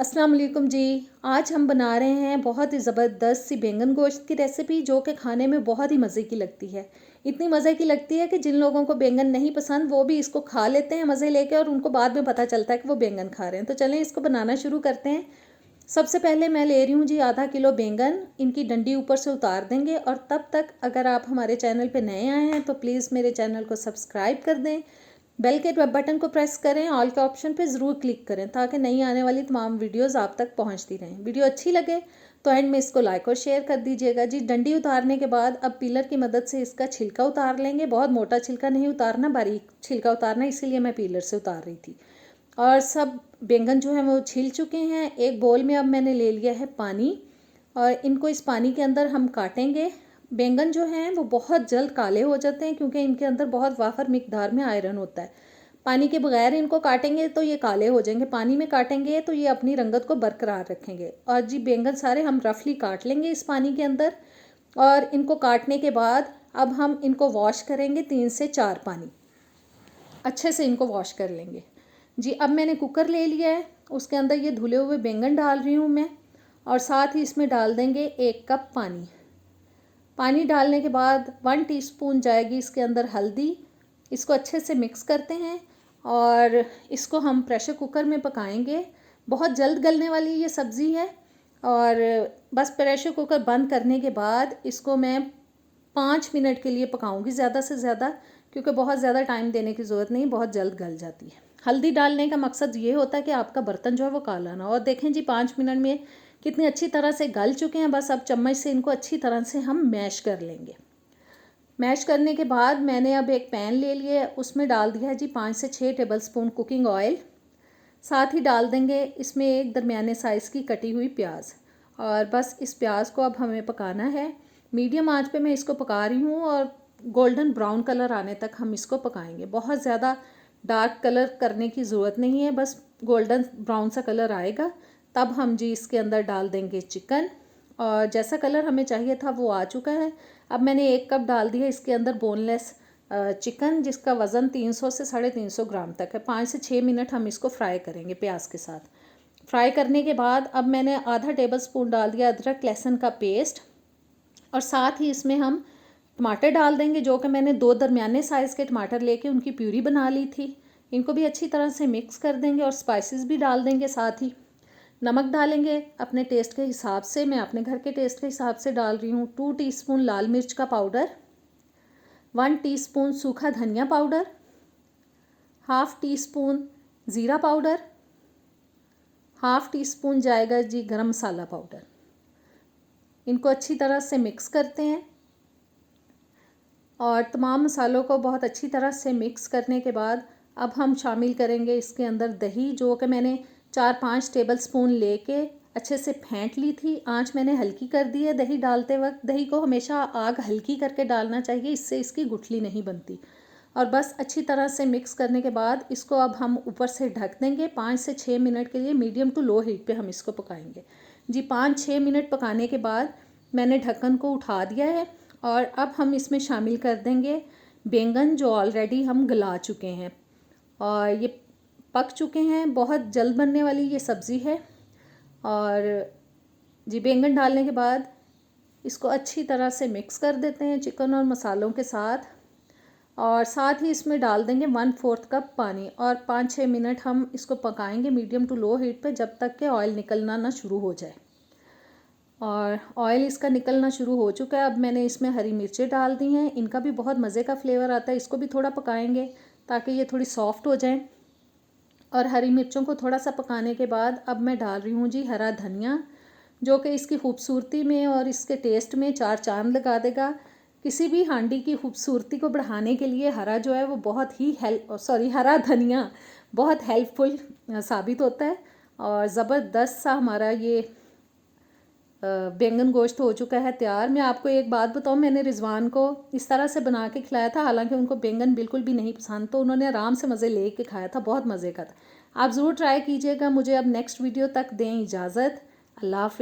अस्सलाम वालेकुम जी। आज हम बना रहे हैं बहुत ही ज़बरदस्त सी बैंगन गोश्त की रेसिपी, जो कि खाने में बहुत ही मज़े की लगती है। इतनी मज़े की लगती है कि जिन लोगों को बैंगन नहीं पसंद वो भी इसको खा लेते हैं मज़े लेके, और उनको बाद में पता चलता है कि वो बैंगन खा रहे हैं। तो चलें इसको बनाना शुरू करते हैं। सबसे पहले मैं ले रही हूँ जी आधा किलो बैंगन। इनकी डंडी ऊपर से उतार देंगे, और तब तक अगर आप हमारे चैनल पर नए आए हैं तो प्लीज़ मेरे चैनल को सब्सक्राइब कर दें, बेल के बटन को प्रेस करें, ऑल के ऑप्शन पे ज़रूर क्लिक करें ताकि नई आने वाली तमाम वीडियोस आप तक पहुंचती रहें। वीडियो अच्छी लगे तो एंड में इसको लाइक और शेयर कर दीजिएगा जी। डंडी उतारने के बाद अब पीलर की मदद से इसका छिलका उतार लेंगे। बहुत मोटा छिलका नहीं उतारना, बारीक छिलका उतारना, इसीलिए मैं पीलर से उतार रही थी। और सब बैंगन जो है वो छिल चुके हैं। एक बोल में अब मैंने ले लिया है पानी, और इनको इस पानी के अंदर हम काटेंगे। बैंगन जो हैं वो बहुत जल्द काले हो जाते हैं क्योंकि इनके अंदर बहुत वाफर मिकदार में आयरन होता है। पानी के बगैर इनको काटेंगे तो ये काले हो जाएंगे, पानी में काटेंगे तो ये अपनी रंगत को बरकरार रखेंगे। और जी बैंगन सारे हम रफली काट लेंगे इस पानी के अंदर। और इनको काटने के बाद अब हम इनको वॉश करेंगे 3 से 4 पानी, अच्छे से इनको वॉश कर लेंगे जी। अब मैंने कुकर ले लिया है, उसके अंदर ये धुले हुए बैंगन डाल रही हूँ मैं, और साथ ही इसमें डाल देंगे 1 कप पानी। पानी डालने के बाद 1 टीस्पून जाएगी इसके अंदर हल्दी। इसको अच्छे से मिक्स करते हैं और इसको हम प्रेशर कुकर में पकाएंगे। बहुत जल्द गलने वाली ये सब्ज़ी है, और बस प्रेशर कुकर बंद करने के बाद इसको मैं 5 मिनट के लिए पकाऊंगी ज़्यादा से ज़्यादा, क्योंकि बहुत ज़्यादा टाइम देने की ज़रूरत नहीं, बहुत जल्द गल जाती है। हल्दी डालने का मकसद ये होता है कि आपका बर्तन जो है वो काला ना हो। और देखें जी 5 मिनट में कितनी अच्छी तरह से गल चुके हैं। बस अब चम्मच से इनको अच्छी तरह से हम मैश कर लेंगे। मैश करने के बाद मैंने अब एक पैन ले लिया, उसमें डाल दिया है जी 5 से 6 टेबलस्पून कुकिंग ऑयल। साथ ही डाल देंगे इसमें एक दरमियाने साइज़ की कटी हुई प्याज। और बस इस प्याज को अब हमें पकाना है। मीडियम आंच पे मैं इसको पका रही हूँ, और गोल्डन ब्राउन कलर आने तक हम इसको पकाएंगे। बहुत ज़्यादा डार्क कलर करने की ज़रूरत नहीं है, बस गोल्डन ब्राउन सा कलर आएगा तब हम जी इसके अंदर डाल देंगे चिकन। और जैसा कलर हमें चाहिए था वो आ चुका है। अब मैंने 1 कप डाल दिया इसके अंदर बोनलेस चिकन, जिसका वज़न 300 से 350 ग्राम तक है। 5 से 6 मिनट हम इसको फ्राई करेंगे प्याज के साथ। फ्राई करने के बाद अब मैंने आधा टेबलस्पून डाल दिया अदरक लहसुन का पेस्ट, और साथ ही इसमें हम टमाटर डाल देंगे, जो कि मैंने 2 दरमियाने साइज़ के टमाटर लेके उनकी प्यूरी बना ली थी। इनको भी अच्छी तरह से मिक्स कर देंगे, और स्पाइसेस भी डाल देंगे। साथ ही नमक डालेंगे अपने टेस्ट के हिसाब से, मैं अपने घर के टेस्ट के हिसाब से डाल रही हूँ। 2 टीस्पून लाल मिर्च का पाउडर, 1 टीस्पून सूखा धनिया पाउडर, हाफ़ टीस्पून ज़ीरा पाउडर, हाफ़ टीस्पून जाएगा जी गरम मसाला पाउडर। इनको अच्छी तरह से मिक्स करते हैं, और तमाम मसालों को बहुत अच्छी तरह से मिक्स करने के बाद अब हम शामिल करेंगे इसके अंदर दही, जो कि मैंने 4-5 टेबलस्पून लेके अच्छे से फेंट ली थी। आंच मैंने हल्की कर दी है दही डालते वक्त। दही को हमेशा आग हल्की करके डालना चाहिए, इससे इसकी गुठली नहीं बनती। और बस अच्छी तरह से मिक्स करने के बाद इसको अब हम ऊपर से ढक देंगे 5 से 6 मिनट के लिए। मीडियम टू लो हीट पे हम इसको पकाएंगे जी। 5-6 मिनट पकाने के बाद मैंने ढक्कन को उठा दिया है, और अब हम इसमें शामिल कर देंगे बैंगन, जो ऑलरेडी हम गला चुके हैं और ये पक चुके हैं। बहुत जल्द बनने वाली ये सब्ज़ी है। और जी बैंगन डालने के बाद इसको अच्छी तरह से मिक्स कर देते हैं चिकन और मसालों के साथ, और साथ ही इसमें डाल देंगे 1/4 कप पानी, और 5-6 मिनट हम इसको पकाएंगे मीडियम टू लो हीट पे, जब तक कि ऑयल निकलना ना शुरू हो जाए। और ऑयल इसका निकलना शुरू हो चुका है। अब मैंने इसमें हरी मिर्चें डाल दी हैं, इनका भी बहुत मज़े का फ्लेवर आता है। इसको भी थोड़ा पकाएंगे ताकि ये थोड़ी सॉफ्ट हो जाए। और हरी मिर्चों को थोड़ा सा पकाने के बाद अब मैं डाल रही हूँ जी हरा धनिया, जो कि इसकी खूबसूरती में और इसके टेस्ट में 4 चांद लगा देगा। किसी भी हांडी की खूबसूरती को बढ़ाने के लिए हरा जो है वो बहुत ही हरा धनिया बहुत हेल्पफुल साबित होता है। और ज़बरदस्त सा हमारा ये बैंगन गोश्त हो चुका है तैयार। मैं आपको एक बात बताऊं, मैंने रिजवान को इस तरह से बना के खिलाया था, हालांकि उनको बैंगन बिल्कुल भी नहीं पसंद, तो उन्होंने आराम से मज़े ले के खाया था, बहुत मज़े का था। आप ज़रूर ट्राई कीजिएगा। मुझे अब नेक्स्ट वीडियो तक दें इजाज़त। अल्लाह हाफ़िज़।